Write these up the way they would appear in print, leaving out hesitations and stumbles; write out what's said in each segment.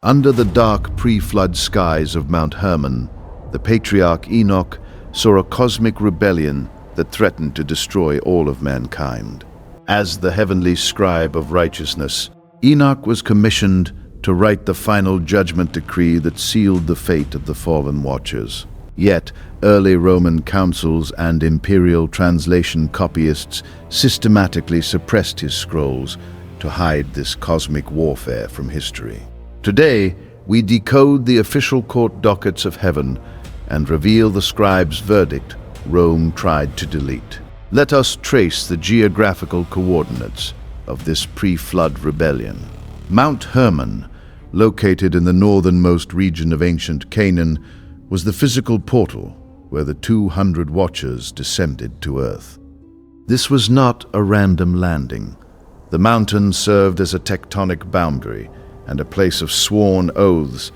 Under the dark pre-flood skies of Mount Hermon, the patriarch Enoch saw a cosmic rebellion that threatened to destroy all of mankind. As the heavenly scribe of righteousness, Enoch was commissioned to write the final judgment decree that sealed the fate of the fallen watchers. Yet, early Roman councils and imperial translation copyists systematically suppressed his scrolls to hide this cosmic warfare from history. Today, we decode the official court dockets of heaven and reveal the scribe's verdict Rome tried to delete. Let us trace the geographical coordinates of this pre-flood rebellion. Mount Hermon, located in the northernmost region of ancient Canaan, was the physical portal where the 200 watchers descended to earth. This was not a random landing. The mountain served as a tectonic boundary and a place of sworn oaths,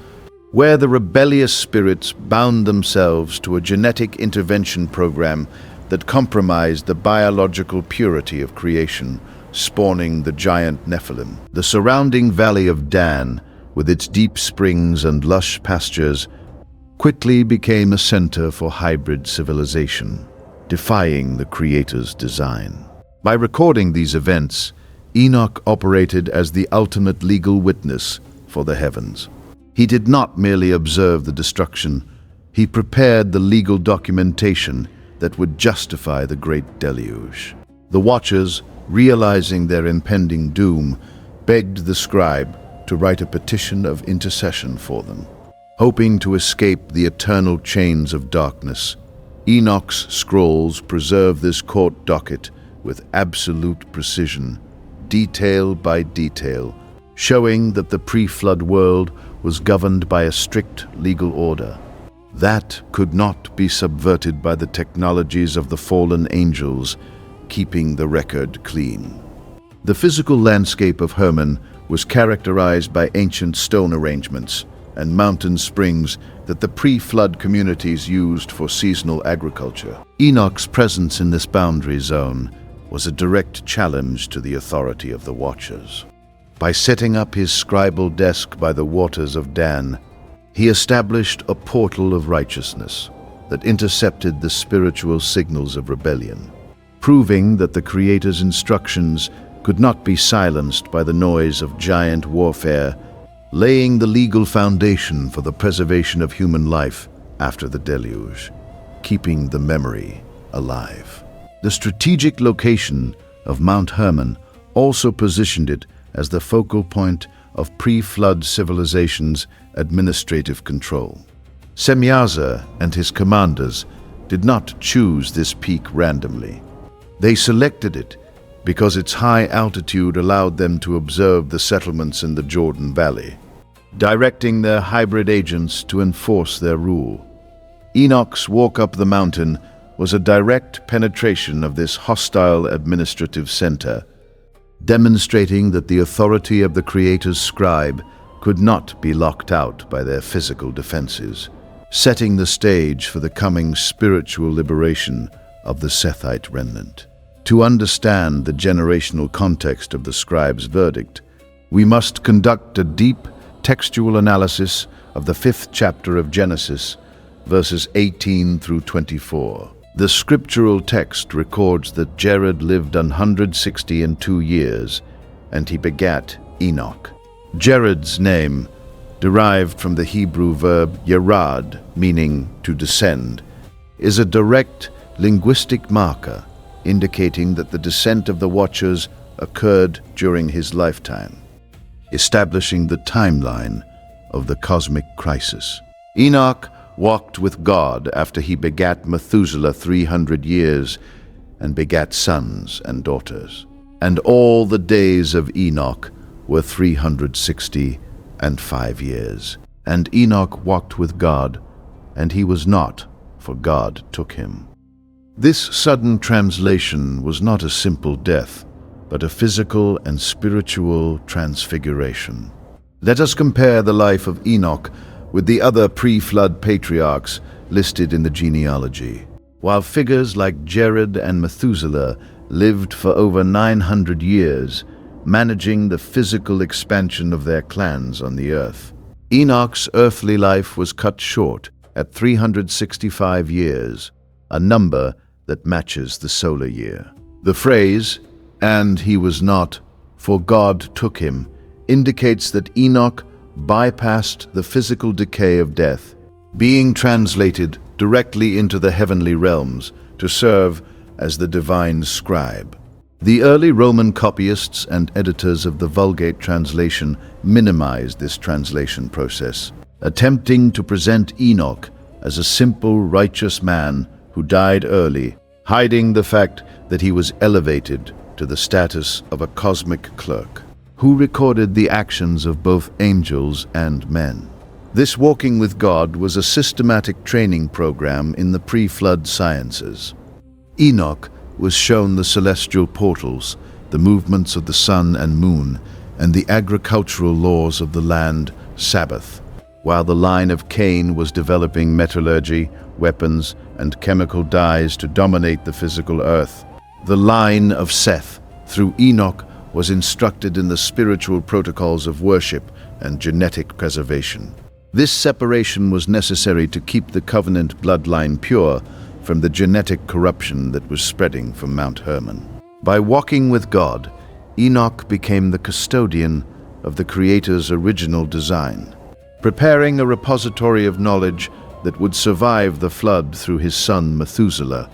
where the rebellious spirits bound themselves to a genetic intervention program that compromised the biological purity of creation, spawning the giant Nephilim. The surrounding valley of Dan, with its deep springs and lush pastures, quickly became a center for hybrid civilization, defying the Creator's design. By recording these events, Enoch operated as the ultimate legal witness for the heavens. He did not merely observe the destruction, he prepared the legal documentation that would justify the great deluge. The watchers, realizing their impending doom, begged the scribe to write a petition of intercession for them. Hoping to escape the eternal chains of darkness, Enoch's scrolls preserve this court docket with absolute precision, detail by detail, showing that the pre-flood world was governed by a strict legal order. That could not be subverted by the technologies of the fallen angels, keeping the record clean. The physical landscape of Hermon was characterized by ancient stone arrangements and mountain springs that the pre-flood communities used for seasonal agriculture. Enoch's presence in this boundary zone was a direct challenge to the authority of the Watchers. By setting up his scribal desk by the waters of Dan, he established a portal of righteousness that intercepted the spiritual signals of rebellion, proving that the Creator's instructions could not be silenced by the noise of giant warfare, laying the legal foundation for the preservation of human life after the deluge, keeping the memory alive. The strategic location of Mount Hermon also positioned it as the focal point of pre-flood civilization's administrative control. Semyaza and his commanders did not choose this peak randomly. They selected it because its high altitude allowed them to observe the settlements in the Jordan Valley, directing their hybrid agents to enforce their rule. Enoch's walk up the mountain was a direct penetration of this hostile administrative center, demonstrating that the authority of the Creator's scribe could not be locked out by their physical defenses, setting the stage for the coming spiritual liberation of the Sethite remnant. To understand the generational context of the scribe's verdict, we must conduct a deep textual analysis of the 5th chapter of Genesis, verses 18 through 24. The scriptural text records that Jared lived 162 years, and he begat Enoch. Jared's name, derived from the Hebrew verb yarad, meaning to descend, is a direct linguistic marker indicating that the descent of the Watchers occurred during his lifetime, establishing the timeline of the cosmic crisis. Enoch walked with God after he begat Methuselah 300 years and begat sons and daughters. And all the days of Enoch were 365 years. And Enoch walked with God, and he was not, for God took him. This sudden translation was not a simple death, but a physical and spiritual transfiguration. Let us compare the life of Enoch with the other pre-flood patriarchs listed in the genealogy. While figures like Jared and Methuselah lived for over 900 years, managing the physical expansion of their clans on the earth, Enoch's earthly life was cut short at 365 years, a number that matches the solar year. The phrase, "and he was not, for God took him," indicates that Enoch bypassed the physical decay of death, being translated directly into the heavenly realms to serve as the divine scribe. The early Roman copyists and editors of the Vulgate translation minimized this translation process, attempting to present Enoch as a simple, righteous man who died early, hiding the fact that he was elevated to the status of a cosmic clerk, who recorded the actions of both angels and men. This walking with God was a systematic training program in the pre-flood sciences. Enoch was shown the celestial portals, the movements of the sun and moon, and the agricultural laws of the land, Sabbath, while the line of Cain was developing metallurgy, weapons, and chemical dyes to dominate the physical earth. The line of Seth, through Enoch, was instructed in the spiritual protocols of worship and genetic preservation. This separation was necessary to keep the covenant bloodline pure from the genetic corruption that was spreading from Mount Hermon. By walking with God, Enoch became the custodian of the Creator's original design, preparing a repository of knowledge that would survive the flood through his son Methuselah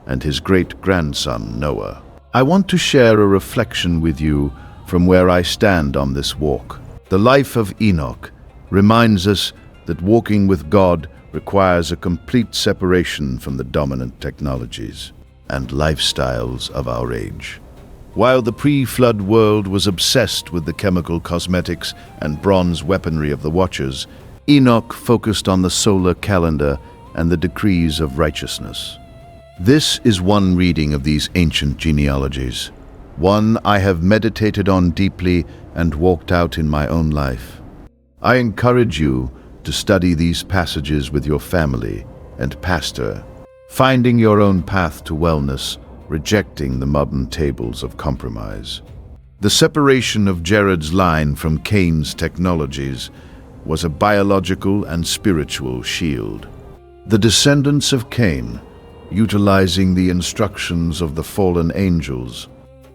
and his great-grandson Noah. I want to share a reflection with you from where I stand on this walk. The life of Enoch reminds us that walking with God requires a complete separation from the dominant technologies and lifestyles of our age. While the pre-flood world was obsessed with the chemical cosmetics and bronze weaponry of the Watchers, Enoch focused on the solar calendar and the decrees of righteousness. This is one reading of these ancient genealogies, one I have meditated on deeply and walked out in my own life. I encourage you to study these passages with your family and pastor, finding your own path to wellness, rejecting the modern tables of compromise. The separation of Jared's line from Cain's technologies was a biological and spiritual shield. The descendants of Cain, utilizing the instructions of the fallen angels,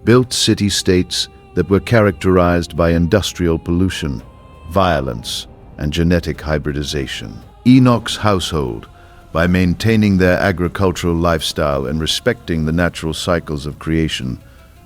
built city-states that were characterized by industrial pollution, violence, and genetic hybridization. Enoch's household, by maintaining their agricultural lifestyle and respecting the natural cycles of creation,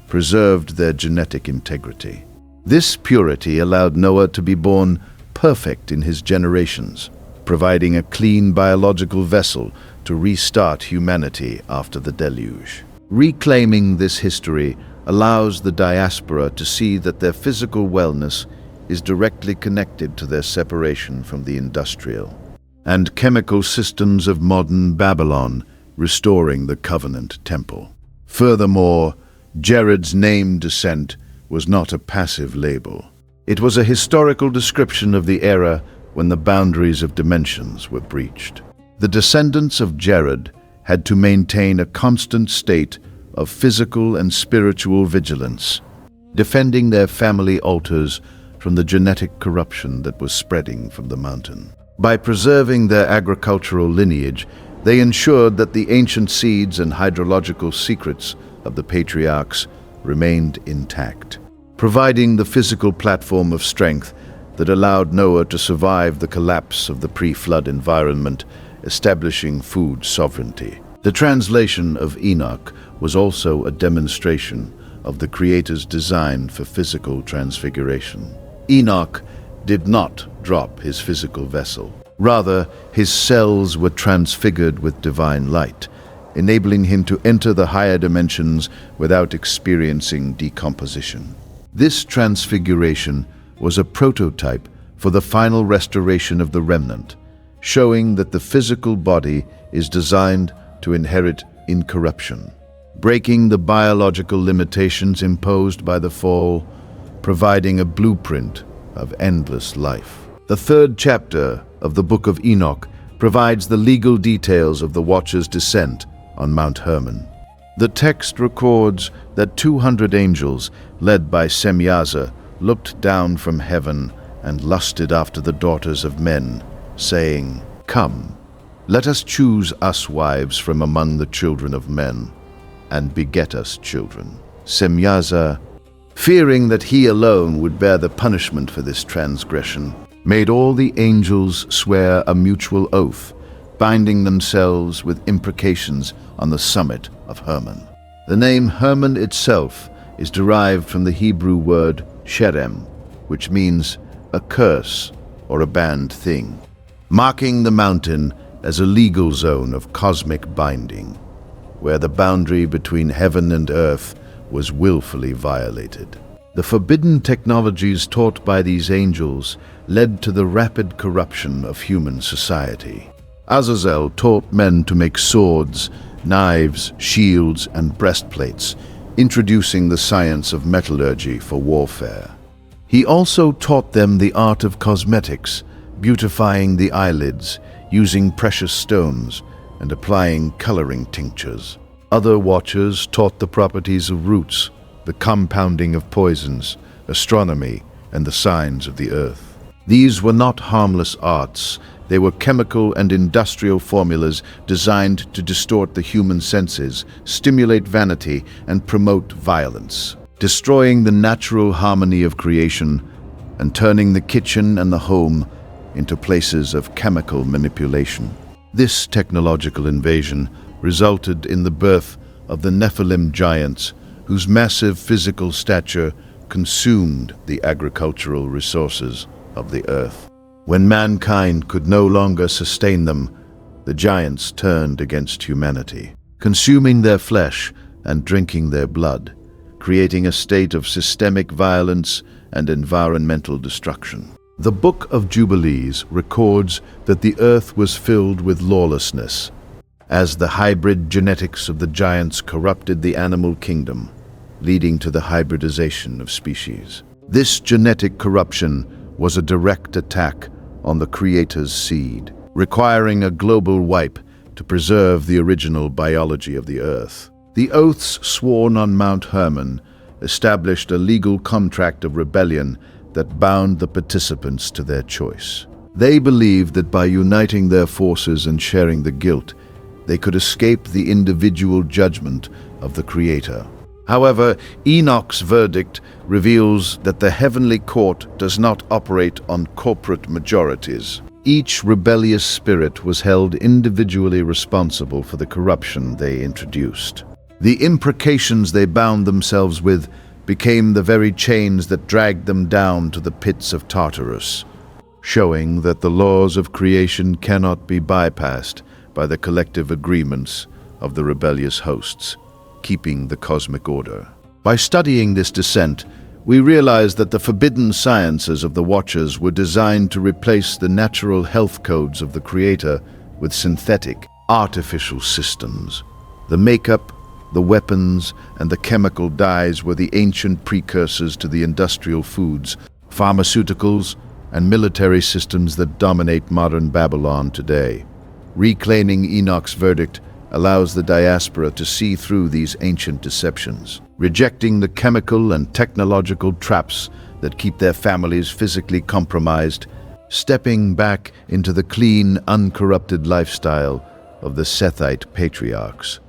preserved their genetic integrity. This purity allowed Noah to be born perfect in his generations, providing a clean biological vessel to restart humanity after the deluge. Reclaiming this history allows the diaspora to see that their physical wellness is directly connected to their separation from the industrial and chemical systems of modern Babylon, restoring the covenant temple. Furthermore, Jared's name descent was not a passive label. It was a historical description of the era when the boundaries of dimensions were breached. The descendants of Jared had to maintain a constant state of physical and spiritual vigilance, defending their family altars from the genetic corruption that was spreading from the mountain. By preserving their agricultural lineage, they ensured that the ancient seeds and hydrological secrets of the patriarchs remained intact, providing the physical platform of strength that allowed Noah to survive the collapse of the pre-flood environment, establishing food sovereignty. The translation of Enoch was also a demonstration of the Creator's design for physical transfiguration. Enoch did not drop his physical vessel. Rather, his cells were transfigured with divine light, enabling him to enter the higher dimensions without experiencing decomposition. This transfiguration was a prototype for the final restoration of the remnant, showing that the physical body is designed to inherit incorruption, breaking the biological limitations imposed by the fall, providing a blueprint of endless life. The third chapter of the Book of Enoch provides the legal details of the Watcher's descent on Mount Hermon. The text records that 200 angels, led by Semyaza, looked down from heaven and lusted after the daughters of men, saying, Come, let us choose us wives from among the children of men, and beget us children. Semyaza, fearing that he alone would bear the punishment for this transgression, made all the angels swear a mutual oath, binding themselves with imprecations on the summit of Hermon. The name Hermon itself is derived from the Hebrew word sherem, which means a curse or a banned thing, marking the mountain as a legal zone of cosmic binding, where the boundary between heaven and earth was willfully violated. The forbidden technologies taught by these angels led to the rapid corruption of human society. Azazel taught men to make swords, knives, shields, and breastplates, introducing the science of metallurgy for warfare. He also taught them the art of cosmetics, beautifying the eyelids, using precious stones, and applying coloring tinctures. Other watchers taught the properties of roots, the compounding of poisons, astronomy, and the signs of the earth. These were not harmless arts. They were chemical and industrial formulas designed to distort the human senses, stimulate vanity, and promote violence, destroying the natural harmony of creation and turning the kitchen and the home into places of chemical manipulation. This technological invasion resulted in the birth of the Nephilim giants, whose massive physical stature consumed the agricultural resources of the earth. When mankind could no longer sustain them, the giants turned against humanity, consuming their flesh and drinking their blood, creating a state of systemic violence and environmental destruction. The Book of Jubilees records that the earth was filled with lawlessness, as the hybrid genetics of the giants corrupted the animal kingdom, leading to the hybridization of species. This genetic corruption was a direct attack on the Creator's seed, requiring a global wipe to preserve the original biology of the earth. The oaths sworn on Mount Hermon established a legal contract of rebellion that bound the participants to their choice. They believed that by uniting their forces and sharing the guilt, they could escape the individual judgment of the Creator. However, Enoch's verdict reveals that the heavenly court does not operate on corporate majorities. Each rebellious spirit was held individually responsible for the corruption they introduced. The imprecations they bound themselves with became the very chains that dragged them down to the pits of Tartarus, showing that the laws of creation cannot be bypassed by the collective agreements of the rebellious hosts, keeping the cosmic order. By studying this descent, we realize that the forbidden sciences of the Watchers were designed to replace the natural health codes of the Creator with synthetic, artificial systems. The makeup, the weapons, and the chemical dyes were the ancient precursors to the industrial foods, pharmaceuticals, and military systems that dominate modern Babylon today. Reclaiming Enoch's verdict allows the diaspora to see through these ancient deceptions, rejecting the chemical and technological traps that keep their families physically compromised, stepping back into the clean, uncorrupted lifestyle of the Sethite patriarchs,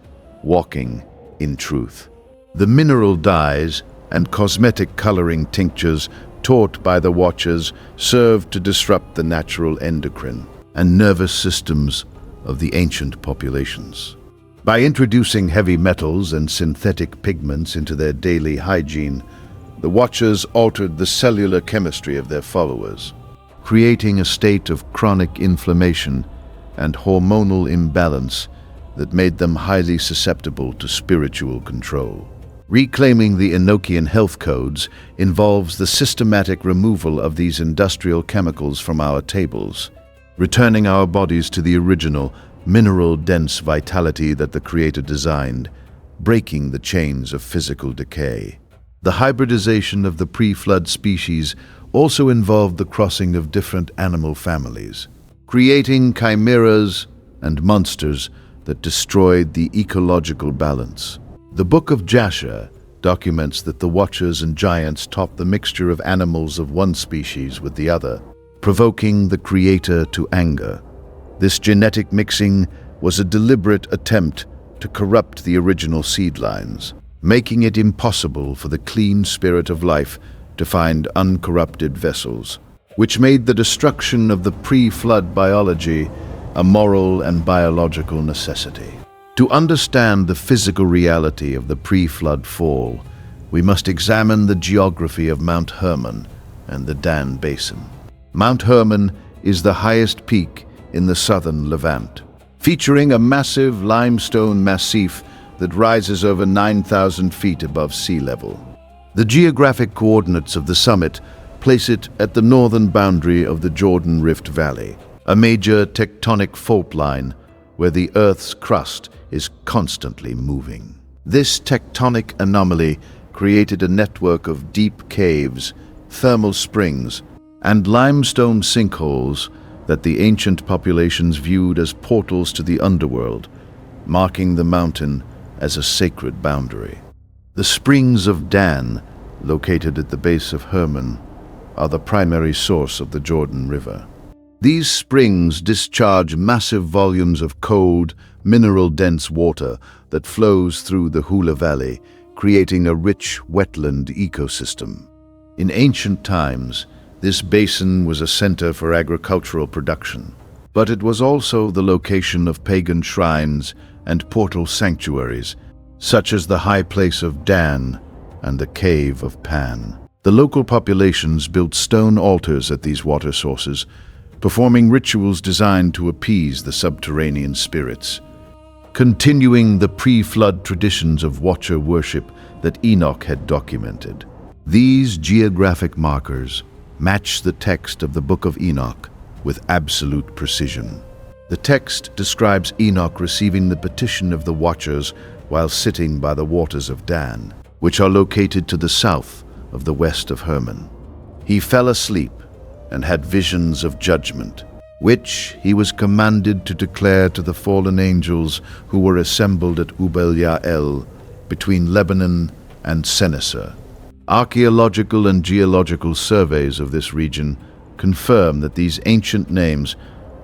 walking in truth. The mineral dyes and cosmetic coloring tinctures taught by the Watchers served to disrupt the natural endocrine and nervous systems of the ancient populations. By introducing heavy metals and synthetic pigments into their daily hygiene, the Watchers altered the cellular chemistry of their followers, creating a state of chronic inflammation and hormonal imbalance that made them highly susceptible to spiritual control. Reclaiming the Enochian health codes involves the systematic removal of these industrial chemicals from our tables, returning our bodies to the original, mineral-dense vitality that the Creator designed, breaking the chains of physical decay. The hybridization of the pre-flood species also involved the crossing of different animal families, creating chimeras and monsters that destroyed the ecological balance. The Book of Jasher documents that the Watchers and Giants topped the mixture of animals of one species with the other, provoking the Creator to anger. This genetic mixing was a deliberate attempt to corrupt the original seed lines, making it impossible for the clean spirit of life to find uncorrupted vessels, which made the destruction of the pre-flood biology a moral and biological necessity. To understand the physical reality of the pre-flood fall, we must examine the geography of Mount Hermon and the Dan Basin. Mount Hermon is the highest peak in the southern Levant, featuring a massive limestone massif that rises over 9,000 feet above sea level. The geographic coordinates of the summit place it at the northern boundary of the Jordan Rift Valley, a major tectonic fault line where the Earth's crust is constantly moving. This tectonic anomaly created a network of deep caves, thermal springs, and limestone sinkholes that the ancient populations viewed as portals to the underworld, marking the mountain as a sacred boundary. The springs of Dan, located at the base of Hermon, are the primary source of the Jordan River. These springs discharge massive volumes of cold, mineral-dense water that flows through the Hula Valley, creating a rich wetland ecosystem. In ancient times, this basin was a center for agricultural production, but it was also the location of pagan shrines and portal sanctuaries, such as the High Place of Dan and the Cave of Pan. The local populations built stone altars at these water sources, performing rituals designed to appease the subterranean spirits, continuing the pre-flood traditions of watcher worship that Enoch had documented. These geographic markers match the text of the Book of Enoch with absolute precision. The text describes Enoch receiving the petition of the Watchers while sitting by the waters of Dan, which are located to the south of the west of Hermon. He fell asleep and had visions of judgment, which he was commanded to declare to the fallen angels who were assembled at Ubel Yael between Lebanon and Seneser. Archaeological and geological surveys of this region confirm that these ancient names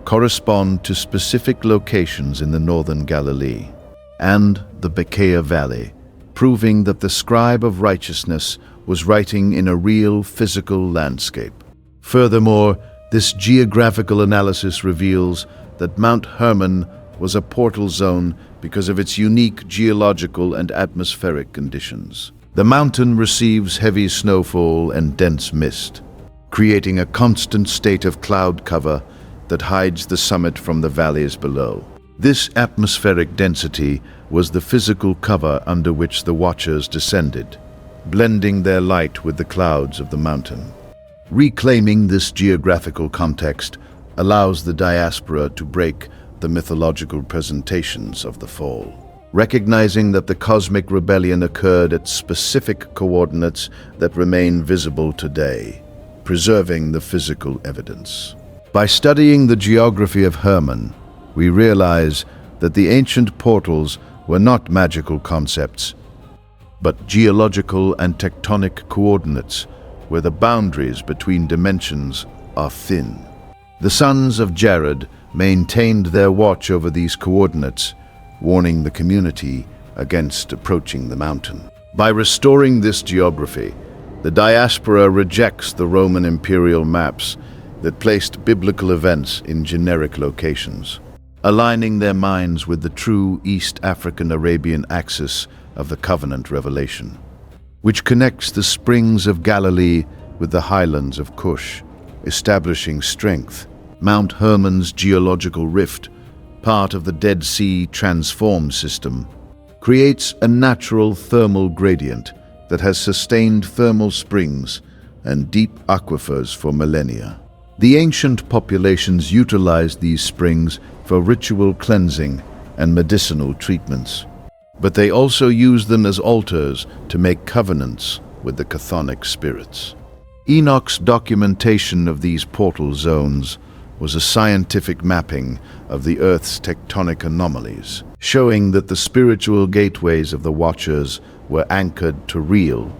correspond to specific locations in the northern Galilee and the Bekaa Valley, proving that the scribe of righteousness was writing in a real physical landscape. Furthermore, this geographical analysis reveals that Mount Hermon was a portal zone because of its unique geological and atmospheric conditions. The mountain receives heavy snowfall and dense mist, creating a constant state of cloud cover that hides the summit from the valleys below. This atmospheric density was the physical cover under which the Watchers descended, blending their light with the clouds of the mountain. Reclaiming this geographical context allows the diaspora to break the mythological presentations of the fall, recognizing that the cosmic rebellion occurred at specific coordinates that remain visible today, preserving the physical evidence. By studying the geography of Hermon, we realize that the ancient portals were not magical concepts, but geological and tectonic coordinates where the boundaries between dimensions are thin. The sons of Jared maintained their watch over these coordinates, warning the community against approaching the mountain. By restoring this geography, the diaspora rejects the Roman imperial maps that placed biblical events in generic locations, aligning their minds with the true East African-Arabian axis of the covenant revelation, which connects the springs of Galilee with the highlands of Cush, establishing strength. Mount Hermon's geological rift, part of the Dead Sea transform system, creates a natural thermal gradient that has sustained thermal springs and deep aquifers for millennia. The ancient populations utilized these springs for ritual cleansing and medicinal treatments, but they also used them as altars to make covenants with the chthonic spirits. Enoch's documentation of these portal zones was a scientific mapping of the Earth's tectonic anomalies, showing that the spiritual gateways of the Watchers were anchored to real,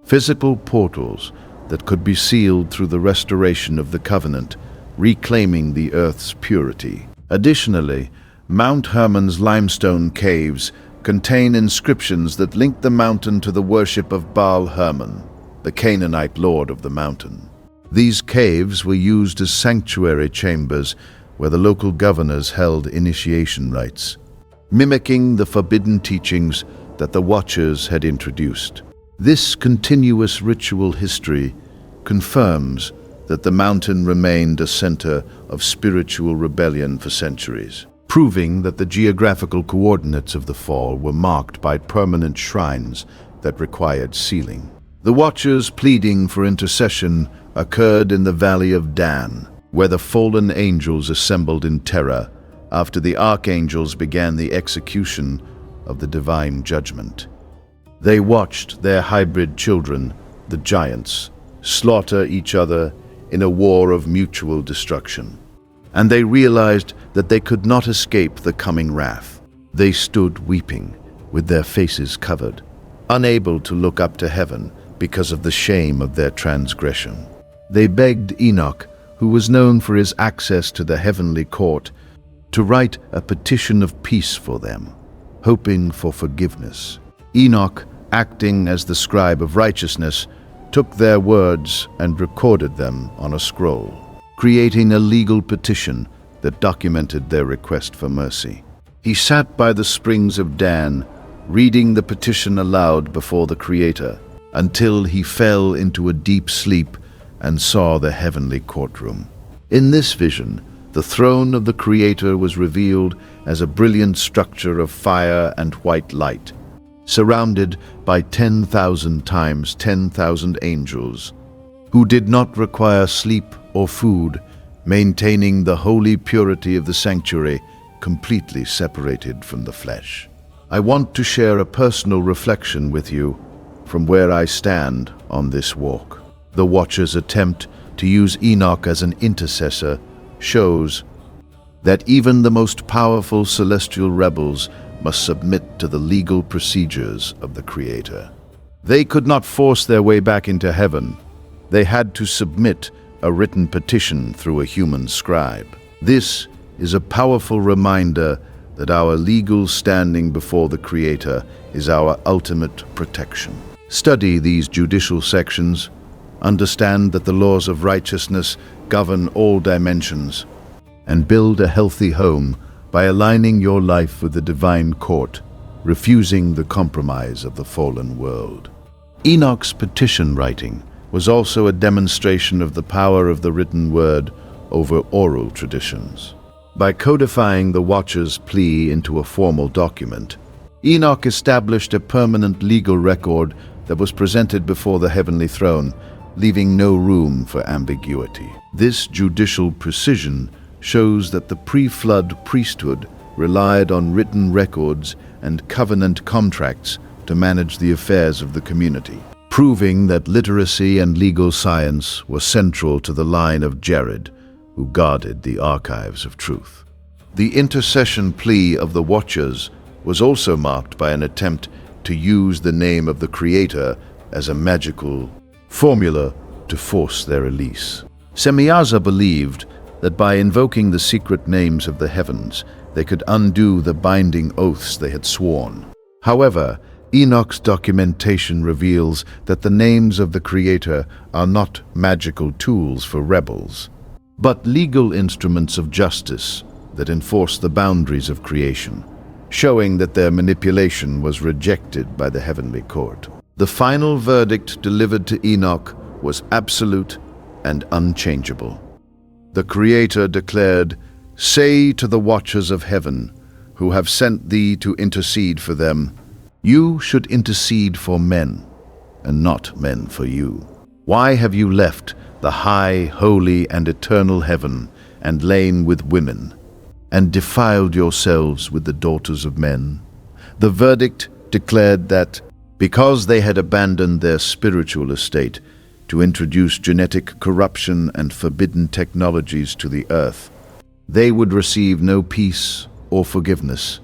physical portals that could be sealed through the restoration of the covenant, reclaiming the earth's purity. Additionally, Mount Hermon's limestone caves contain inscriptions that link the mountain to the worship of Baal Hermon, the Canaanite lord of the mountain. These caves were used as sanctuary chambers where the local governors held initiation rites, mimicking the forbidden teachings that the Watchers had introduced. This continuous ritual history confirms that the mountain remained a center of spiritual rebellion for centuries, proving that the geographical coordinates of the fall were marked by permanent shrines that required sealing. The Watchers' pleading for intercession occurred in the Valley of Dan, where the fallen angels assembled in terror after the archangels began the execution of the divine judgment. They watched their hybrid children, the giants, slaughter each other in a war of mutual destruction. And they realized that they could not escape the coming wrath. They stood weeping, with their faces covered, unable to look up to heaven because of the shame of their transgression. They begged Enoch, who was known for his access to the heavenly court, to write a petition of peace for them, hoping for forgiveness. Enoch, acting as the scribe of righteousness, took their words and recorded them on a scroll, creating a legal petition that documented their request for mercy. He sat by the springs of Dan, reading the petition aloud before the Creator, until he fell into a deep sleep and saw the heavenly courtroom. In this vision, the throne of the Creator was revealed as a brilliant structure of fire and white light, surrounded by 10,000 times 10,000 angels, who did not require sleep or food, maintaining the holy purity of the sanctuary, completely separated from the flesh. I want to share a personal reflection with you from where I stand on this walk. The Watcher's attempt to use Enoch as an intercessor shows that even the most powerful celestial rebels must submit to the legal procedures of the Creator. They could not force their way back into heaven. They had to submit a written petition through a human scribe. This is a powerful reminder that our legal standing before the Creator is our ultimate protection. Study these judicial sections. Understand that the laws of righteousness govern all dimensions, and build a healthy home by aligning your life with the divine court, refusing the compromise of the fallen world. Enoch's petition writing was also a demonstration of the power of the written word over oral traditions. By codifying the Watcher's plea into a formal document, Enoch established a permanent legal record that was presented before the heavenly throne, leaving no room for ambiguity. This judicial precision shows that the pre-flood priesthood relied on written records and covenant contracts to manage the affairs of the community, proving that literacy and legal science were central to the line of Jared, who guarded the archives of truth. The intercession plea of the Watchers was also marked by an attempt to use the name of the Creator as a magical formula to force their release. Semyaza believed that by invoking the secret names of the heavens, they could undo the binding oaths they had sworn. However, Enoch's documentation reveals that the names of the Creator are not magical tools for rebels, but legal instruments of justice that enforce the boundaries of creation, showing that their manipulation was rejected by the heavenly court. The final verdict delivered to Enoch was absolute and unchangeable. The Creator declared, "Say to the Watchers of heaven, who have sent thee to intercede for them, you should intercede for men, and not men for you. Why have you left the high, holy, and eternal heaven, and lain with women, and defiled yourselves with the daughters of men?" The verdict declared that because they had abandoned their spiritual estate to introduce genetic corruption and forbidden technologies to the earth, they would receive no peace or forgiveness,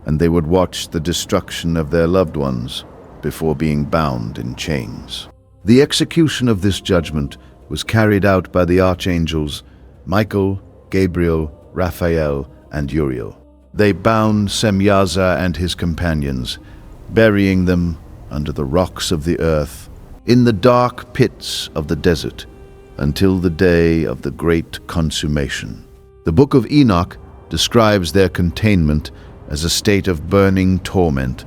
and they would watch the destruction of their loved ones before being bound in chains. The execution of this judgment was carried out by the archangels Michael, Gabriel, Raphael, and Uriel. They bound Semyaza and his companions, burying them under the rocks of the earth, in the dark pits of the desert, until the day of the great consummation. The Book of Enoch describes their containment as a state of burning torment,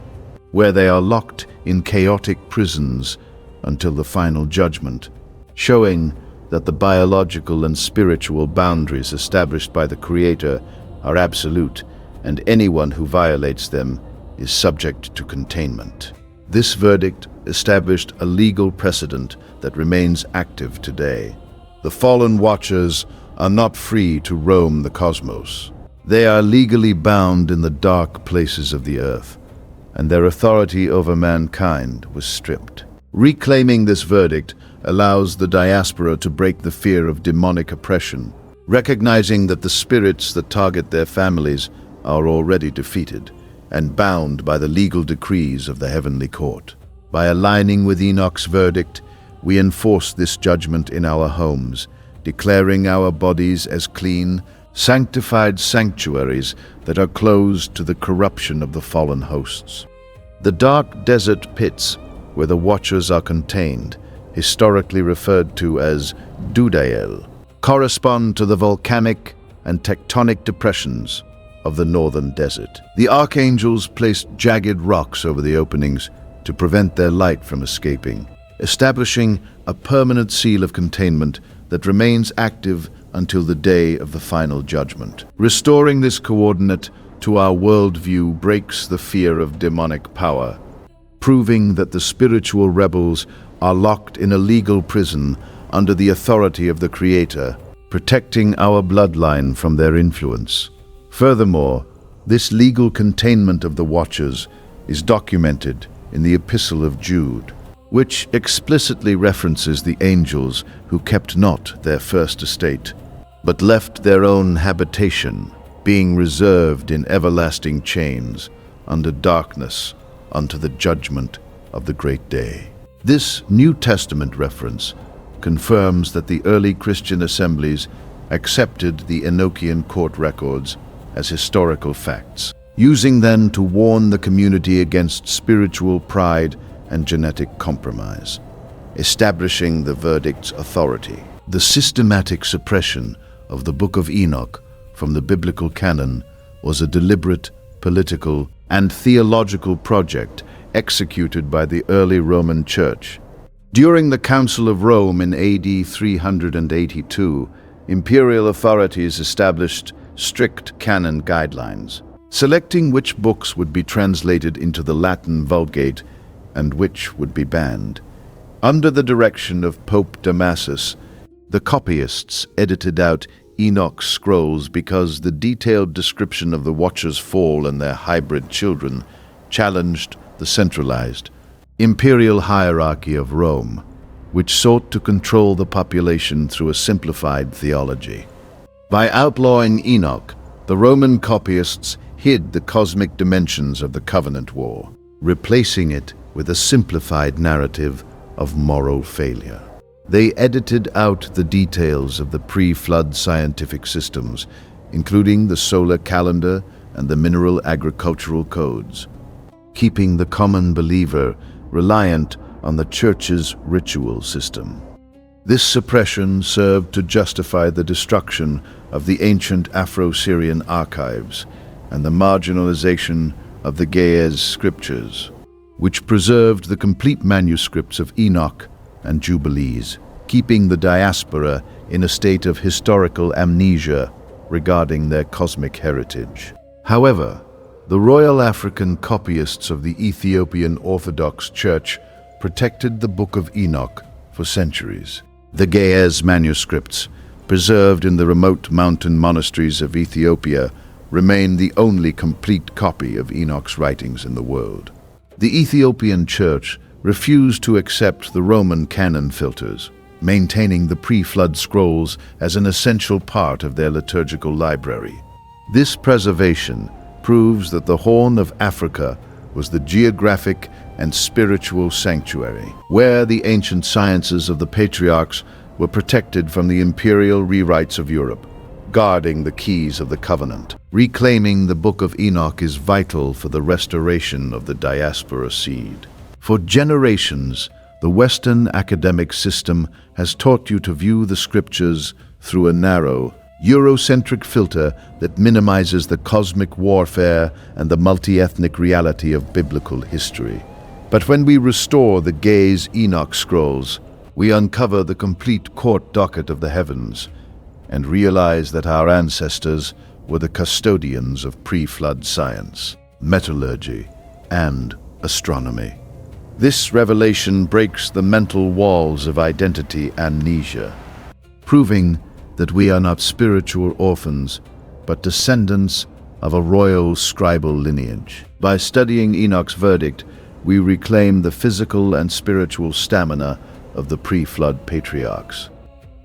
where they are locked in chaotic prisons until the final judgment, showing that the biological and spiritual boundaries established by the Creator are absolute, and anyone who violates them is subject to containment. This verdict established a legal precedent that remains active today. The fallen watchers are not free to roam the cosmos. They are legally bound in the dark places of the earth, and their authority over mankind was stripped. Reclaiming this verdict allows the diaspora to break the fear of demonic oppression, recognizing that the spirits that target their families are already defeated and bound by the legal decrees of the heavenly court. By aligning with Enoch's verdict, we enforce this judgment in our homes, declaring our bodies as clean, sanctified sanctuaries that are closed to the corruption of the fallen hosts. The dark desert pits where the watchers are contained, historically referred to as Dudael, correspond to the volcanic and tectonic depressions of the northern desert. The archangels placed jagged rocks over the openings to prevent their light from escaping, establishing a permanent seal of containment that remains active until the day of the final judgment. Restoring this coordinate to our worldview breaks the fear of demonic power, proving that the spiritual rebels are locked in a legal prison under the authority of the Creator, protecting our bloodline from their influence. Furthermore, this legal containment of the Watchers is documented in the Epistle of Jude, which explicitly references the angels who kept not their first estate, but left their own habitation, being reserved in everlasting chains under darkness unto the judgment of the great day. This New Testament reference confirms that the early Christian assemblies accepted the Enochian court records as historical facts, using them to warn the community against spiritual pride and genetic compromise, establishing the verdict's authority. The systematic suppression of the Book of Enoch from the biblical canon was a deliberate political and theological project executed by the early Roman Church. During the Council of Rome in AD 382, imperial authorities established strict canon guidelines, selecting which books would be translated into the Latin Vulgate and which would be banned. Under the direction of Pope Damasus, the copyists edited out Enoch's scrolls because the detailed description of the Watchers' fall and their hybrid children challenged the centralized imperial hierarchy of Rome, which sought to control the population through a simplified theology. By outlawing Enoch, the Roman copyists hid the cosmic dimensions of the covenant war, replacing it with a simplified narrative of moral failure. They edited out the details of the pre-flood scientific systems, including the solar calendar and the mineral agricultural codes, keeping the common believer reliant on the Church's ritual system. This suppression served to justify the destruction of the ancient Afro-Syrian archives and the marginalization of the Ge'ez scriptures, which preserved the complete manuscripts of Enoch and Jubilees, keeping the diaspora in a state of historical amnesia regarding their cosmic heritage. However, the Royal African copyists of the Ethiopian Orthodox Church protected the Book of Enoch for centuries. The Ge'ez manuscripts, preserved in the remote mountain monasteries of Ethiopia, remain the only complete copy of Enoch's writings in the world. The Ethiopian Church refused to accept the Roman canon filters, maintaining the pre-flood scrolls as an essential part of their liturgical library. This preservation proves that the Horn of Africa was the geographic and spiritual sanctuary, where the ancient sciences of the patriarchs were protected from the imperial rewrites of Europe, guarding the keys of the covenant. Reclaiming the Book of Enoch is vital for the restoration of the diaspora seed. For generations, the Western academic system has taught you to view the scriptures through a narrow, Eurocentric filter that minimizes the cosmic warfare and the multi-ethnic reality of biblical history. But when we restore the gaze Enoch scrolls, we uncover the complete court docket of the heavens and realize that our ancestors were the custodians of pre-flood science, metallurgy, and astronomy. This revelation breaks the mental walls of identity amnesia, proving that we are not spiritual orphans, but descendants of a royal scribal lineage. By studying Enoch's verdict, we reclaim the physical and spiritual stamina of the pre-flood patriarchs.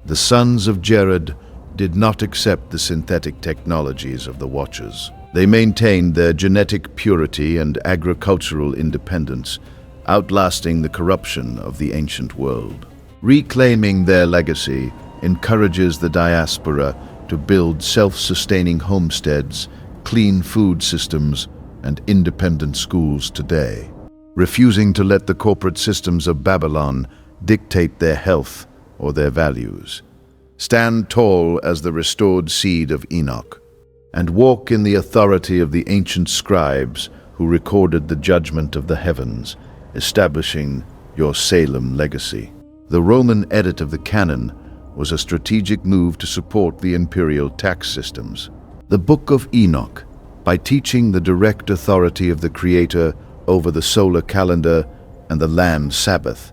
The sons of Jared did not accept the synthetic technologies of the Watchers. They maintained their genetic purity and agricultural independence, outlasting the corruption of the ancient world. Reclaiming their legacy encourages the diaspora to build self-sustaining homesteads, clean food systems, and independent schools today, refusing to let the corporate systems of Babylon dictate their health or their values. Stand tall as the restored seed of Enoch, and walk in the authority of the ancient scribes who recorded the judgment of the heavens, establishing your Salem legacy. The Roman edit of the canon was a strategic move to support the imperial tax systems. The Book of Enoch, by teaching the direct authority of the Creator over the solar calendar and the land Sabbath,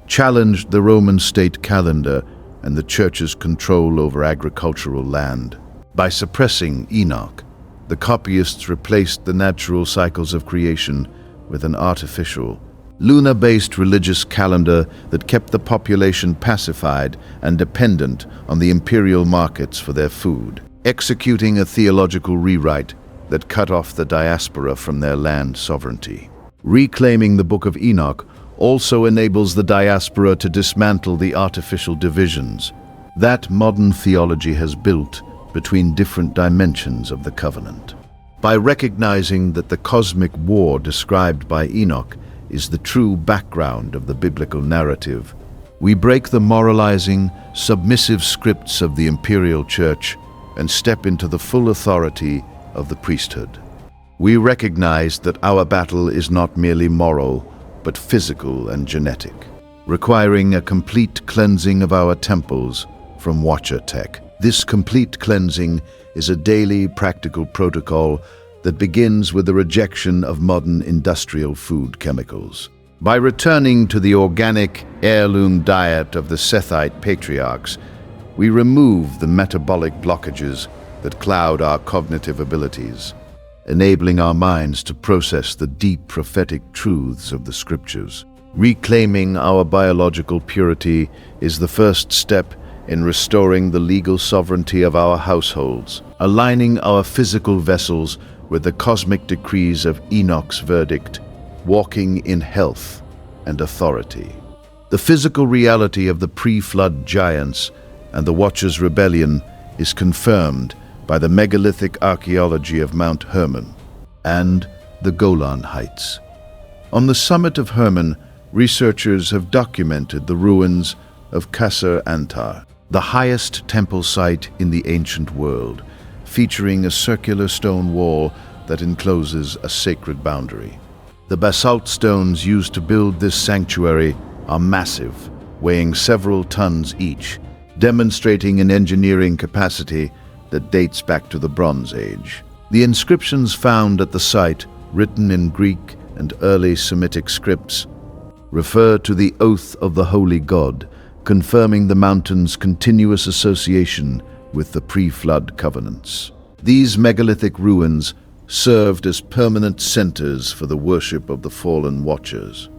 challenged the Roman state calendar and the Church's control over agricultural land. By suppressing Enoch, the copyists replaced the natural cycles of creation with an artificial, lunar-based religious calendar that kept the population pacified and dependent on the imperial markets for their food, executing a theological rewrite that cut off the diaspora from their land sovereignty. Reclaiming the Book of Enoch also enables the diaspora to dismantle the artificial divisions that modern theology has built between different dimensions of the covenant. By recognizing that the cosmic war described by Enoch is the true background of the biblical narrative, we break the moralizing, submissive scripts of the imperial church and step into the full authority of the priesthood. We recognize that our battle is not merely moral, but physical and genetic, requiring a complete cleansing of our temples from Watcher tech. This complete cleansing is a daily practical protocol that begins with the rejection of modern industrial food chemicals. By returning to the organic, heirloom diet of the Sethite patriarchs, we remove the metabolic blockages that cloud our cognitive abilities, enabling our minds to process the deep prophetic truths of the scriptures. Reclaiming our biological purity is the first step in restoring the legal sovereignty of our households, aligning our physical vessels with the cosmic decrees of Enoch's verdict, walking in health and authority. The physical reality of the pre-flood giants and the Watchers' rebellion is confirmed by the megalithic archaeology of Mount Hermon and the Golan Heights. On the summit of Hermon, researchers have documented the ruins of Qasr Antar, the highest temple site in the ancient world, featuring a circular stone wall that encloses a sacred boundary. The basalt stones used to build this sanctuary are massive, weighing several tons each, demonstrating an engineering capacity that dates back to the Bronze Age. The inscriptions found at the site, written in Greek and early Semitic scripts, refer to the oath of the holy god, confirming the mountain's continuous association with the pre-flood covenants. These megalithic ruins served as permanent centers for the worship of the fallen Watchers.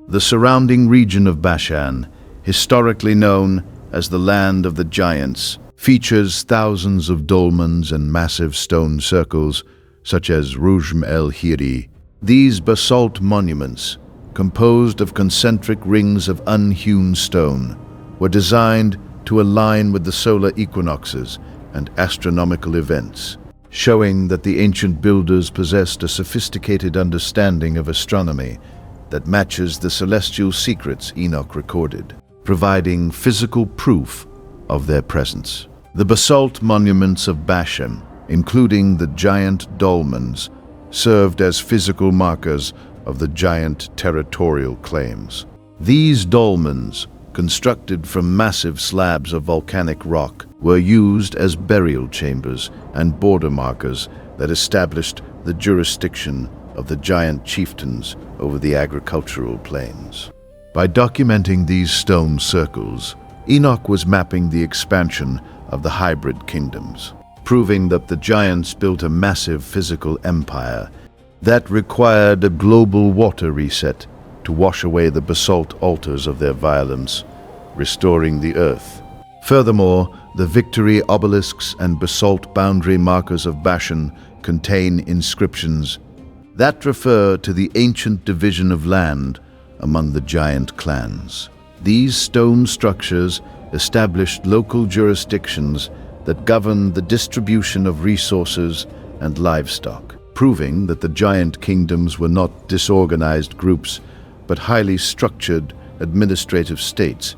The surrounding region of Bashan, historically known as the land of the giants, features thousands of dolmens and massive stone circles, such as Rujm el-Hiri. These basalt monuments, composed of concentric rings of unhewn stone, were designed to align with the solar equinoxes and astronomical events, showing that the ancient builders possessed a sophisticated understanding of astronomy that matches the celestial secrets Enoch recorded, providing physical proof of their presence. The basalt monuments of Bashan, including the giant dolmens, served as physical markers of the giant territorial claims. These dolmens, constructed from massive slabs of volcanic rock, were used as burial chambers and border markers that established the jurisdiction of the giant chieftains over the agricultural plains. By documenting these stone circles, Enoch was mapping the expansion of the hybrid kingdoms, proving that the giants built a massive physical empire that required a global water reset to wash away the basalt altars of their violence, restoring the earth. Furthermore, the victory obelisks and basalt boundary markers of Bashan contain inscriptions that refer to the ancient division of land among the giant clans. These stone structures established local jurisdictions that governed the distribution of resources and livestock, proving that the giant kingdoms were not disorganized groups, but highly structured administrative states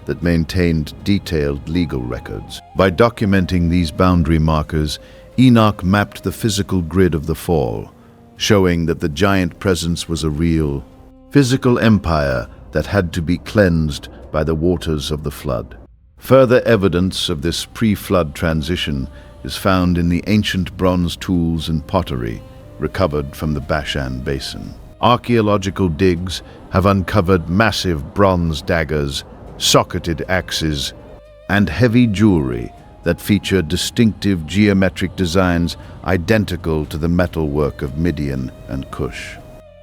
that maintained detailed legal records. By documenting these boundary markers, Enoch mapped the physical grid of the fall, showing that the giant presence was a real, physical empire that had to be cleansed by the waters of the flood. Further evidence of this pre-flood transition is found in the ancient bronze tools and pottery recovered from the Bashan Basin. Archaeological digs have uncovered massive bronze daggers, socketed axes, and heavy jewelry that feature distinctive geometric designs identical to the metalwork of Midian and Kush.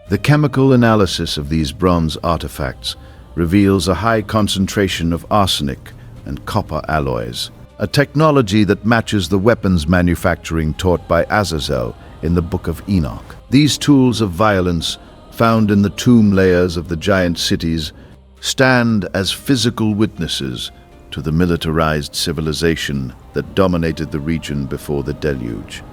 The chemical analysis of these bronze artifacts reveals a high concentration of arsenic and copper alloys, a technology that matches the weapons manufacturing taught by Azazel in the Book of Enoch. These tools of violence, found in the tomb layers of the giant cities, stand as physical witnesses to the militarized civilization that dominated the region before the deluge,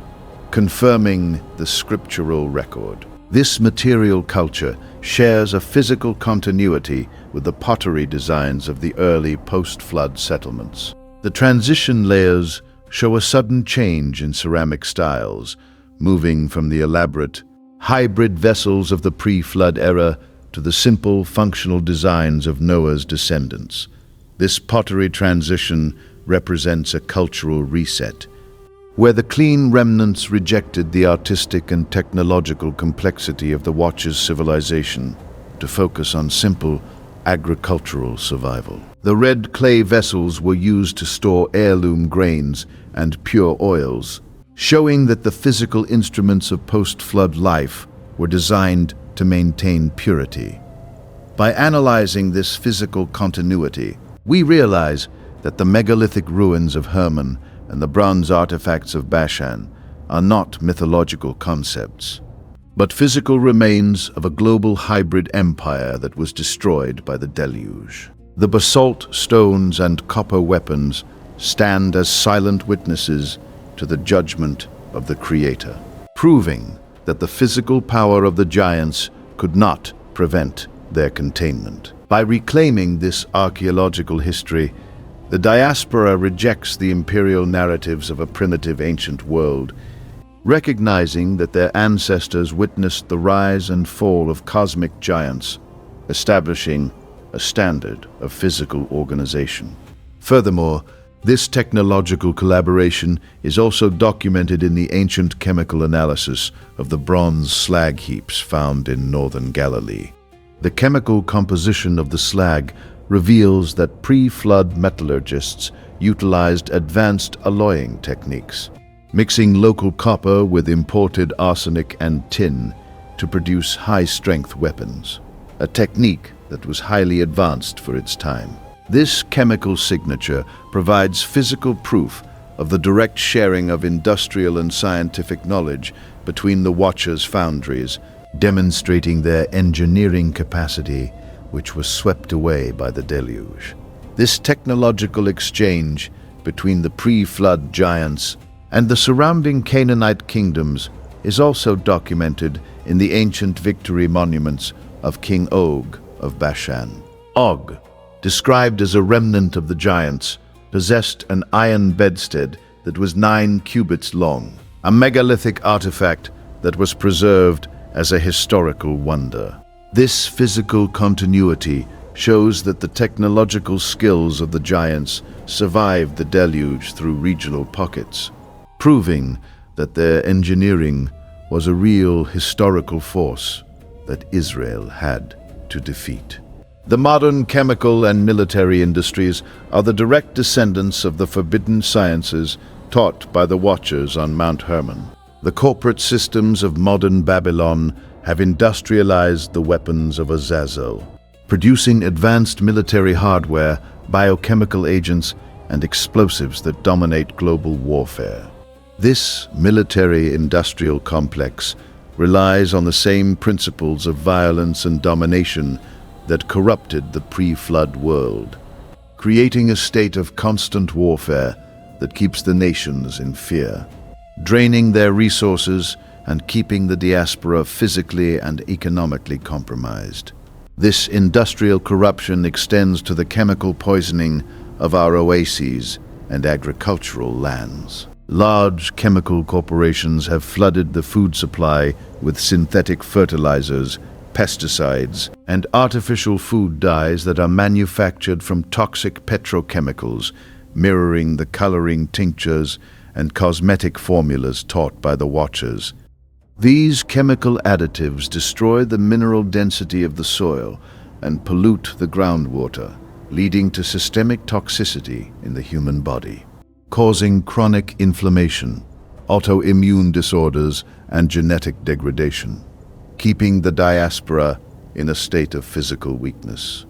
confirming the scriptural record. This material culture shares a physical continuity with the pottery designs of the early post-flood settlements. The transition layers show a sudden change in ceramic styles, moving from the elaborate, hybrid vessels of the pre-flood era to the simple, functional designs of Noah's descendants. This pottery transition represents a cultural reset, where the clean remnants rejected the artistic and technological complexity of the Watcher's civilization to focus on simple, agricultural survival. The red clay vessels were used to store heirloom grains and pure oils, showing that the physical instruments of post-flood life were designed to maintain purity. By analyzing this physical continuity, we realize that the megalithic ruins of Hermon and the bronze artifacts of Bashan are not mythological concepts, but physical remains of a global hybrid empire that was destroyed by the deluge. The basalt stones and copper weapons stand as silent witnesses to the judgment of the Creator, proving that the physical power of the giants could not prevent their containment. By reclaiming this archaeological history, the diaspora rejects the imperial narratives of a primitive ancient world, recognizing that their ancestors witnessed the rise and fall of cosmic giants, establishing a standard of physical organization. Furthermore, this technological collaboration is also documented in the ancient chemical analysis of the bronze slag heaps found in northern Galilee. The chemical composition of the slag reveals that pre-flood metallurgists utilized advanced alloying techniques, mixing local copper with imported arsenic and tin to produce high-strength weapons, a technique that was highly advanced for its time. This chemical signature provides physical proof of the direct sharing of industrial and scientific knowledge between the Watcher's foundries demonstrating their engineering capacity, which was swept away by the deluge. This technological exchange between the pre-flood giants and the surrounding Canaanite kingdoms is also documented in the ancient victory monuments of King Og of Bashan. Og, described as a remnant of the giants, possessed an iron bedstead that was 9 cubits long, a megalithic artifact that was preserved as a historical wonder. This physical continuity shows that the technological skills of the giants survived the deluge through regional pockets, proving that their engineering was a real historical force that Israel had to defeat. The modern chemical and military industries are the direct descendants of the forbidden sciences taught by the Watchers on Mount Hermon. The corporate systems of modern Babylon have industrialized the weapons of Azazel, producing advanced military hardware, biochemical agents, and explosives that dominate global warfare. This military-industrial complex relies on the same principles of violence and domination that corrupted the pre-flood world, creating a state of constant warfare that keeps the nations in fear, draining their resources and keeping the diaspora physically and economically compromised. This industrial corruption extends to the chemical poisoning of our oases and agricultural lands. Large chemical corporations have flooded the food supply with synthetic fertilizers, pesticides, and artificial food dyes that are manufactured from toxic petrochemicals, mirroring the coloring tinctures and cosmetic formulas taught by the Watchers. These chemical additives destroy the mineral density of the soil and pollute the groundwater, leading to systemic toxicity in the human body, causing chronic inflammation, autoimmune disorders, and genetic degradation, keeping the diaspora in a state of physical weakness.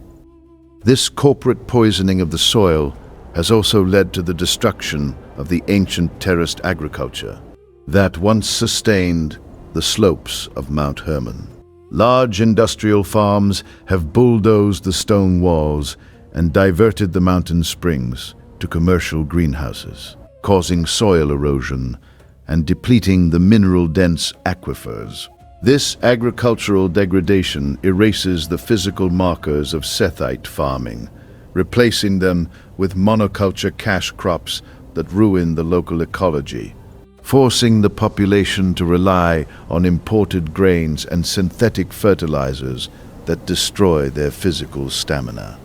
This corporate poisoning of the soil has also led to the destruction of the ancient terraced agriculture that once sustained the slopes of Mount Hermon. Large industrial farms have bulldozed the stone walls and diverted the mountain springs to commercial greenhouses, causing soil erosion and depleting the mineral-dense aquifers. This agricultural degradation erases the physical markers of Sethite farming, replacing them with monoculture cash crops that ruin the local ecology, forcing the population to rely on imported grains and synthetic fertilizers that destroy their physical stamina.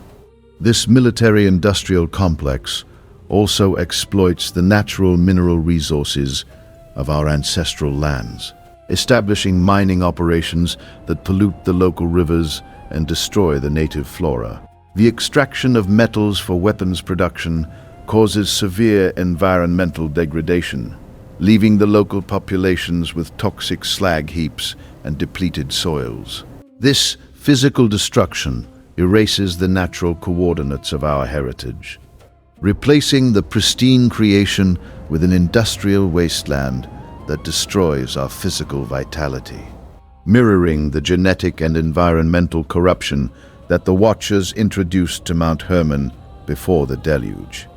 This military-industrial complex also exploits the natural mineral resources of our ancestral lands, establishing mining operations that pollute the local rivers and destroy the native flora. The extraction of metals for weapons production causes severe environmental degradation, leaving the local populations with toxic slag heaps and depleted soils. This physical destruction erases the natural coordinates of our heritage, replacing the pristine creation with an industrial wasteland that destroys our physical vitality, mirroring the genetic and environmental corruption that the Watchers introduced to Mount Hermon before the deluge.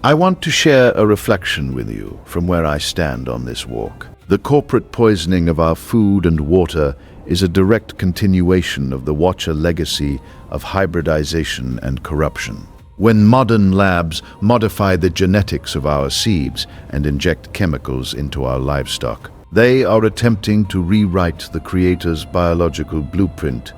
I want to share a reflection with you from where I stand on this walk. The corporate poisoning of our food and water is a direct continuation of the Watcher legacy of hybridization and corruption. When modern labs modify the genetics of our seeds and inject chemicals into our livestock, they are attempting to rewrite the Creator's biological blueprint,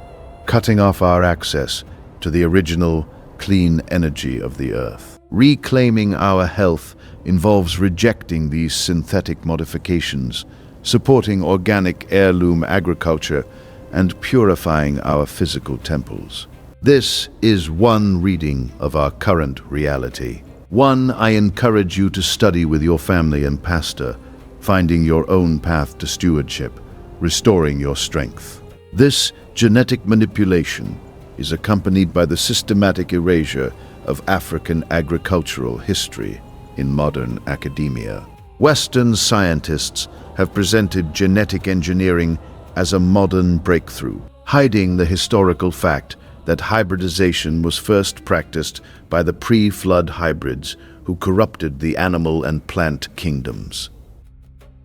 cutting off our access to the original, clean energy of the earth. Reclaiming our health involves rejecting these synthetic modifications, supporting organic heirloom agriculture, and purifying our physical temples. This is one reading of our current reality. One I encourage you to study with your family and pastor, finding your own path to stewardship, restoring your strength. This genetic manipulation is accompanied by the systematic erasure of African agricultural history in modern academia. Western scientists have presented genetic engineering as a modern breakthrough, hiding the historical fact that hybridization was first practiced by the pre-flood hybrids who corrupted the animal and plant kingdoms.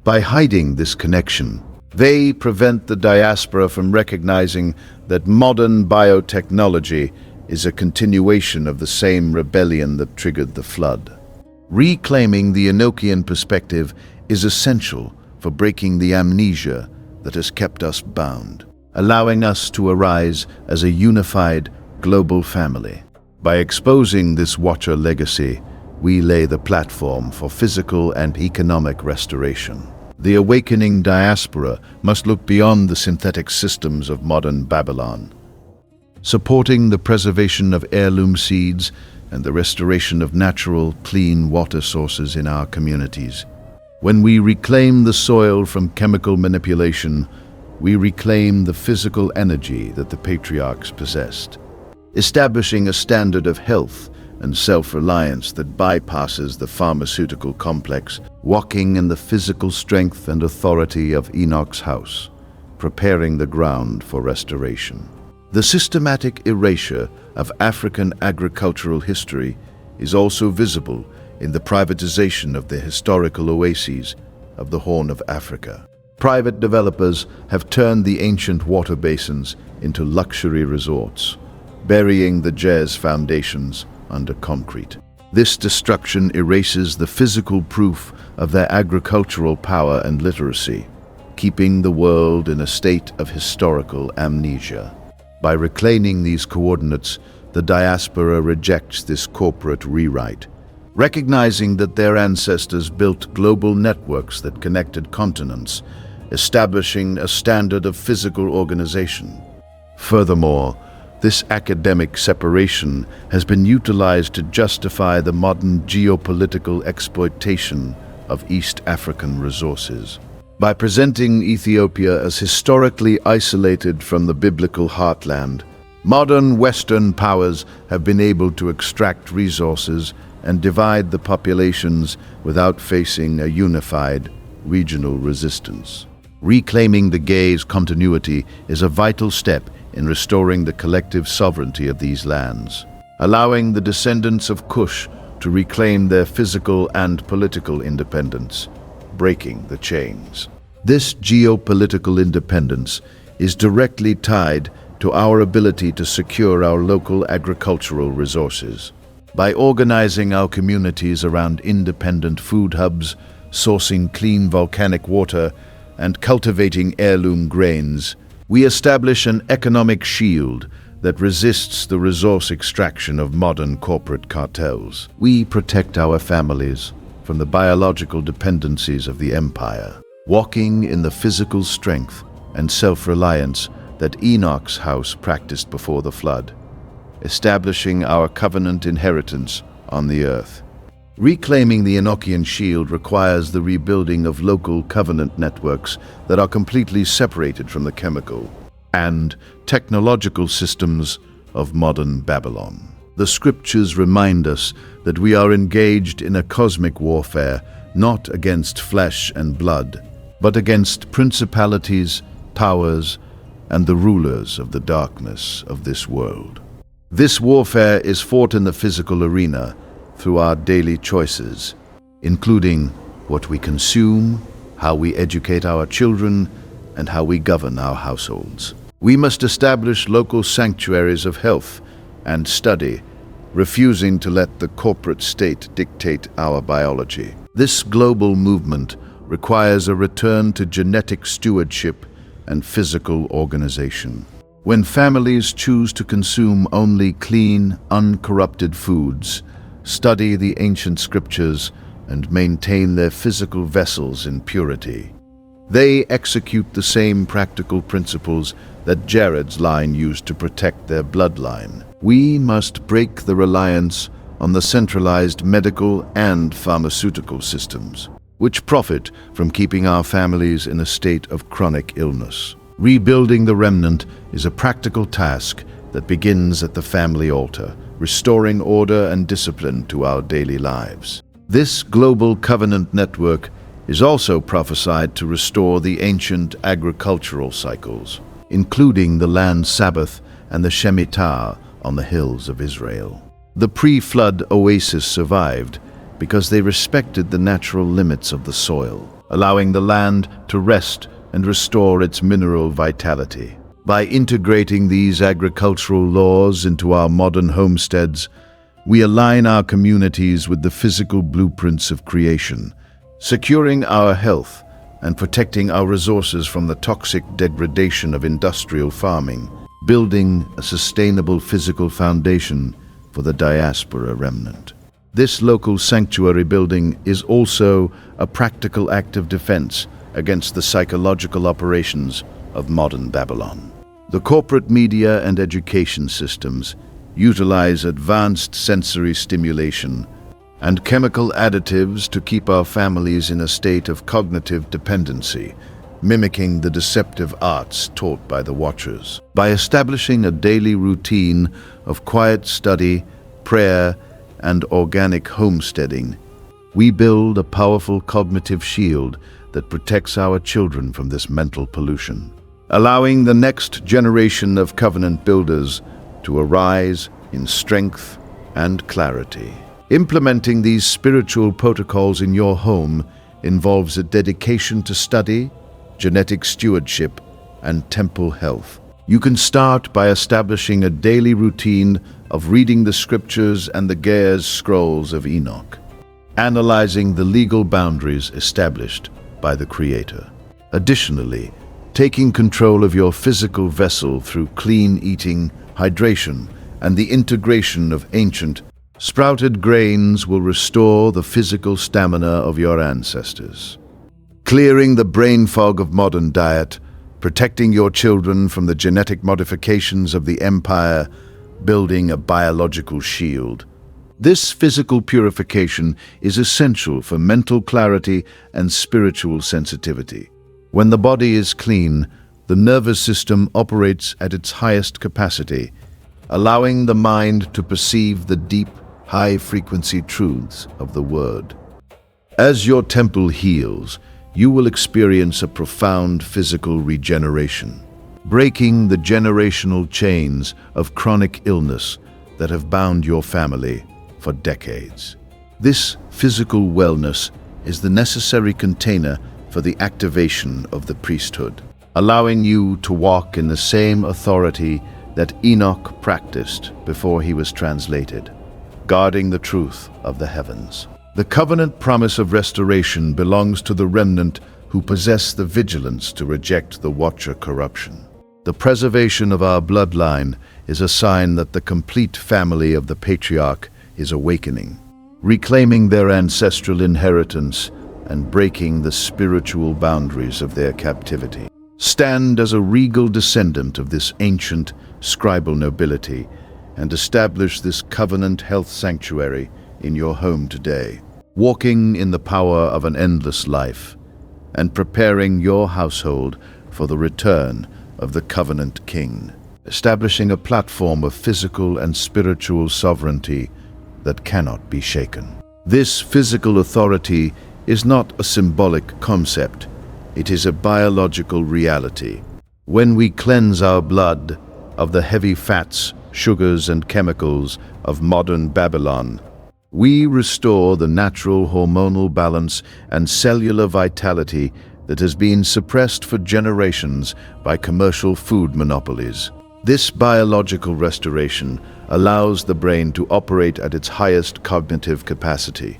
By hiding this connection, they prevent the diaspora from recognizing that modern biotechnology is a continuation of the same rebellion that triggered the flood. Reclaiming the Enochian perspective is essential for breaking the amnesia that has kept us bound, allowing us to arise as a unified global family. By exposing this Watcher legacy, we lay the platform for physical and economic restoration. The awakening diaspora must look beyond the synthetic systems of modern Babylon, supporting the preservation of heirloom seeds and the restoration of natural, clean water sources in our communities. When we reclaim the soil from chemical manipulation, we reclaim the physical energy that the patriarchs possessed, establishing a standard of health and self-reliance that bypasses the pharmaceutical complex, walking in the physical strength and authority of Enoch's house, preparing the ground for restoration. The systematic erasure of African agricultural history is also visible in the privatization of the historical oases of the Horn of Africa. Private developers have turned the ancient water basins into luxury resorts, burying the jazz foundations under concrete. This destruction erases the physical proof of their agricultural power and literacy, keeping the world in a state of historical amnesia. By reclaiming these coordinates, the diaspora rejects this corporate rewrite, recognizing that their ancestors built global networks that connected continents, establishing a standard of physical organization. Furthermore, this academic separation has been utilized to justify the modern geopolitical exploitation of East African resources. By presenting Ethiopia as historically isolated from the biblical heartland, modern Western powers have been able to extract resources and divide the populations without facing a unified regional resistance. Reclaiming the gaze continuity is a vital step in restoring the collective sovereignty of these lands, allowing the descendants of Cush to reclaim their physical and political independence, breaking the chains. This geopolitical independence is directly tied to our ability to secure our local agricultural resources. By organizing our communities around independent food hubs, sourcing clean volcanic water, and cultivating heirloom grains, we establish an economic shield that resists the resource extraction of modern corporate cartels. We protect our families from the biological dependencies of the empire, walking in the physical strength and self-reliance that Enoch's house practiced before the flood, establishing our covenant inheritance on the earth. Reclaiming the Enochian shield requires the rebuilding of local covenant networks that are completely separated from the chemical and technological systems of modern Babylon. The scriptures remind us that we are engaged in a cosmic warfare not against flesh and blood, but against principalities, powers, and the rulers of the darkness of this world. This warfare is fought in the physical arena through our daily choices, including what we consume, how we educate our children, and how we govern our households. We must establish local sanctuaries of health and study, refusing to let the corporate state dictate our biology. This global movement requires a return to genetic stewardship and physical organization. When families choose to consume only clean, uncorrupted foods, study the ancient scriptures, and maintain their physical vessels in purity, they execute the same practical principles that Jared's line used to protect their bloodline. We must break the reliance on the centralized medical and pharmaceutical systems, which profit from keeping our families in a state of chronic illness. Rebuilding the remnant is a practical task that begins at the family altar, restoring order and discipline to our daily lives. This global covenant network is also prophesied to restore the ancient agricultural cycles, including the land Sabbath and the Shemitah on the hills of Israel. The pre-flood oasis survived because they respected the natural limits of the soil, allowing the land to rest and restore its mineral vitality. By integrating these agricultural laws into our modern homesteads, we align our communities with the physical blueprints of creation, securing our health and protecting our resources from the toxic degradation of industrial farming, building a sustainable physical foundation for the diaspora remnant. This local sanctuary building is also a practical act of defense against the psychological operations of modern Babylon. The corporate media and education systems utilize advanced sensory stimulation and chemical additives to keep our families in a state of cognitive dependency, mimicking the deceptive arts taught by the Watchers. By establishing a daily routine of quiet study, prayer, and organic homesteading, we build a powerful cognitive shield that protects our children from this mental pollution, allowing the next generation of covenant builders to arise in strength and clarity. Implementing these spiritual protocols in your home involves a dedication to study, genetic stewardship, and temple health. You can start by establishing a daily routine of reading the scriptures and the Ge'ez scrolls of Enoch, analyzing the legal boundaries established by the Creator. Additionally, taking control of your physical vessel through clean eating, hydration, and the integration of ancient, sprouted grains will restore the physical stamina of your ancestors. Clearing the brain fog of modern diet, protecting your children from the genetic modifications of the empire, building a biological shield. This physical purification is essential for mental clarity and spiritual sensitivity. When the body is clean, the nervous system operates at its highest capacity, allowing the mind to perceive the deep, high-frequency truths of the Word. As your temple heals, you will experience a profound physical regeneration, breaking the generational chains of chronic illness that have bound your family for decades. This physical wellness is the necessary container for the activation of the priesthood, allowing you to walk in the same authority that Enoch practiced before he was translated, guarding the truth of the heavens. The covenant promise of restoration belongs to the remnant who possess the vigilance to reject the Watcher corruption. The preservation of our bloodline is a sign that the complete family of the patriarch is awakening, reclaiming their ancestral inheritance and breaking the spiritual boundaries of their captivity. Stand as a regal descendant of this ancient scribal nobility and establish this covenant health sanctuary in your home today, walking in the power of an endless life and preparing your household for the return of the covenant king, establishing a platform of physical and spiritual sovereignty that cannot be shaken. This physical authority is not a symbolic concept, it is a biological reality. When we cleanse our blood of the heavy fats, sugars, and chemicals of modern Babylon, we restore the natural hormonal balance and cellular vitality that has been suppressed for generations by commercial food monopolies. This biological restoration allows the brain to operate at its highest cognitive capacity,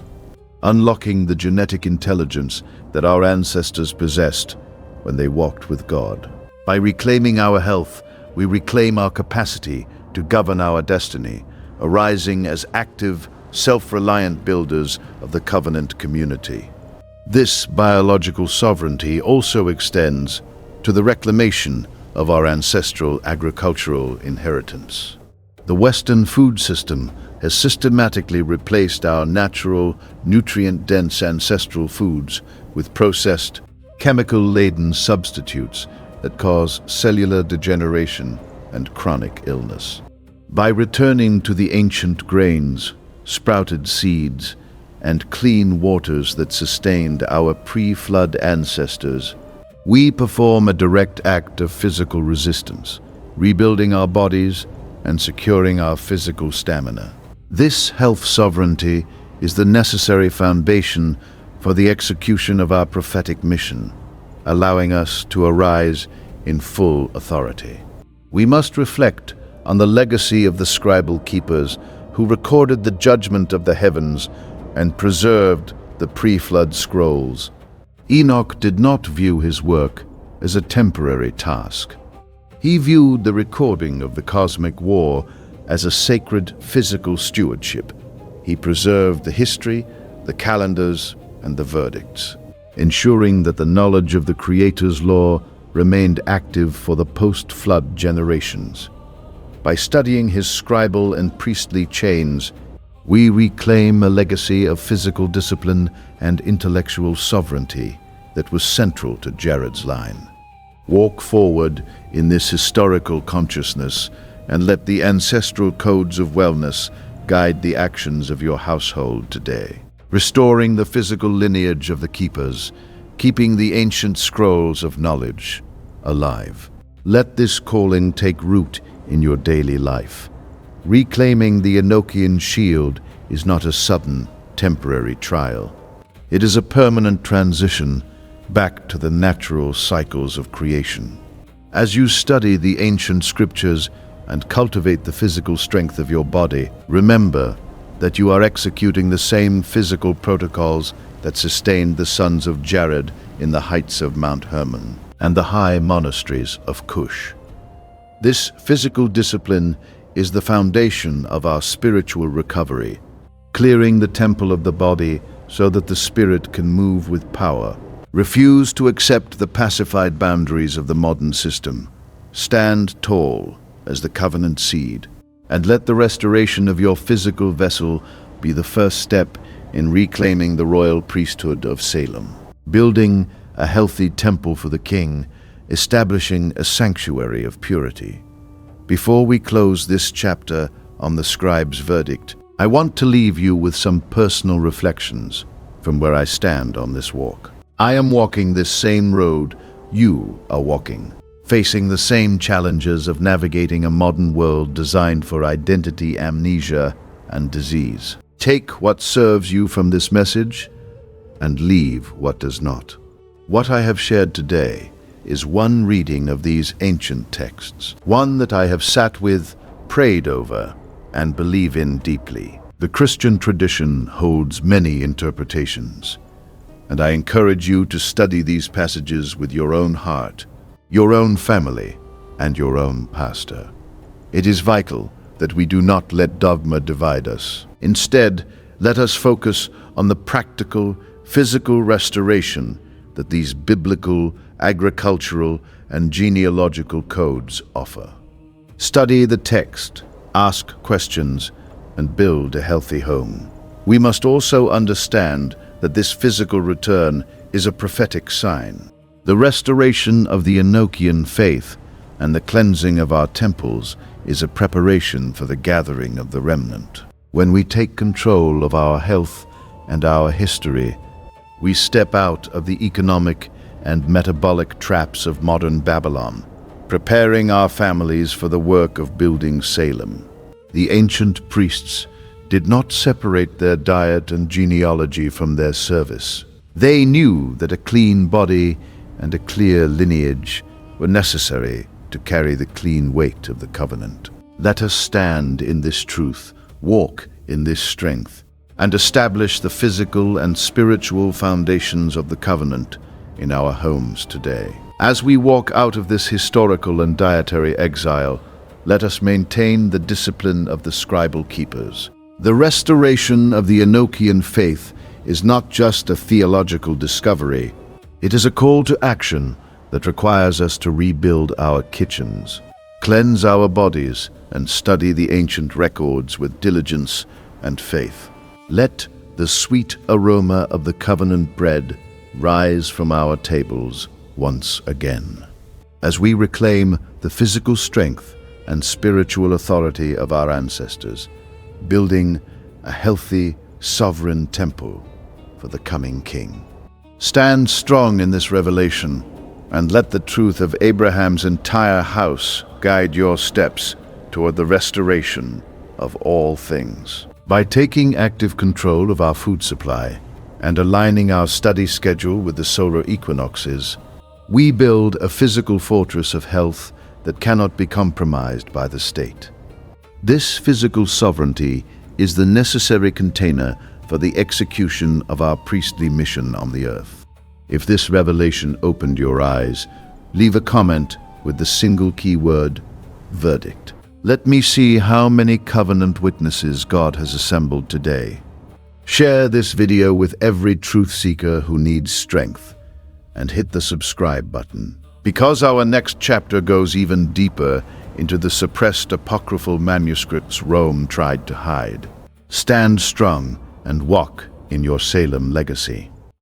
unlocking the genetic intelligence that our ancestors possessed when they walked with God. By reclaiming our health, we reclaim our capacity to govern our destiny, arising as active, self-reliant builders of the covenant community. This biological sovereignty also extends to the reclamation of our ancestral agricultural inheritance. The Western food system has systematically replaced our natural, nutrient-dense ancestral foods with processed, chemical-laden substitutes that cause cellular degeneration and chronic illness. By returning to the ancient grains, sprouted seeds, and clean waters that sustained our pre-flood ancestors, we perform a direct act of physical resistance, rebuilding our bodies and securing our physical stamina. This health sovereignty is the necessary foundation for the execution of our prophetic mission, allowing us to arise in full authority. We must reflect on the legacy of the scribal keepers who recorded the judgment of the heavens and preserved the pre-flood scrolls. Enoch did not view his work as a temporary task. He viewed the recording of the cosmic war as a sacred physical stewardship. He preserved the history, the calendars, and the verdicts, ensuring that the knowledge of the Creator's law remained active for the post-flood generations. By studying his scribal and priestly chains, we reclaim a legacy of physical discipline and intellectual sovereignty that was central to Jared's line. Walk forward in this historical consciousness and let the ancestral codes of wellness guide the actions of your household today, restoring the physical lineage of the keepers, keeping the ancient scrolls of knowledge alive. Let this calling take root in your daily life. Reclaiming the Enochian shield is not a sudden, temporary trial. It is a permanent transition back to the natural cycles of creation. As you study the ancient scriptures and cultivate the physical strength of your body, remember that you are executing the same physical protocols that sustained the sons of Jared in the heights of Mount Hermon and the high monasteries of Cush. This physical discipline is the foundation of our spiritual recovery, clearing the temple of the body so that the spirit can move with power. Refuse to accept the pacified boundaries of the modern system. Stand tall as the covenant seed, and let the restoration of your physical vessel be the first step in reclaiming the royal priesthood of Salem, building a healthy temple for the king, establishing a sanctuary of purity. Before we close this chapter on the scribe's verdict, I want to leave you with some personal reflections from where I stand on this walk. I am walking this same road you are walking, facing the same challenges of navigating a modern world designed for identity amnesia and disease. Take what serves you from this message and leave what does not. What I have shared today is one reading of these ancient texts, one that I have sat with, prayed over, and believe in deeply. The Christian tradition holds many interpretations, and I encourage you to study these passages with your own heart, your own family, and your own pastor. It is vital that we do not let dogma divide us. Instead, let us focus on the practical, physical restoration that these biblical, agricultural, and genealogical codes offer. Study the text, ask questions, and build a healthy home. We must also understand that this physical return is a prophetic sign. The restoration of the Enochian faith and the cleansing of our temples is a preparation for the gathering of the remnant. When we take control of our health and our history, we step out of the economic and metabolic traps of modern Babylon, preparing our families for the work of building Salem. The ancient priests did not separate their diet and genealogy from their service. They knew that a clean body and a clear lineage were necessary to carry the clean weight of the covenant. Let us stand in this truth, walk in this strength, and establish the physical and spiritual foundations of the covenant in our homes today. As we walk out of this historical and dietary exile, let us maintain the discipline of the scribal keepers. The restoration of the Enochian faith is not just a theological discovery. It is a call to action that requires us to rebuild our kitchens, cleanse our bodies, and study the ancient records with diligence and faith. Let the sweet aroma of the covenant bread rise from our tables once again. As we reclaim the physical strength and spiritual authority of our ancestors, building a healthy, sovereign temple for the coming king. Stand strong in this revelation, and let the truth of Abraham's entire house guide your steps toward the restoration of all things. By taking active control of our food supply and aligning our study schedule with the solar equinoxes, we build a physical fortress of health that cannot be compromised by the state. This physical sovereignty is the necessary container for the execution of our priestly mission on the earth. If this revelation opened your eyes, leave a comment with the single key word, verdict. Let me see how many covenant witnesses God has assembled today. Share this video with every truth seeker who needs strength, and hit the subscribe button. Because our next chapter goes even deeper into the suppressed apocryphal manuscripts Rome tried to hide. Stand strong and walk in your Salem legacy.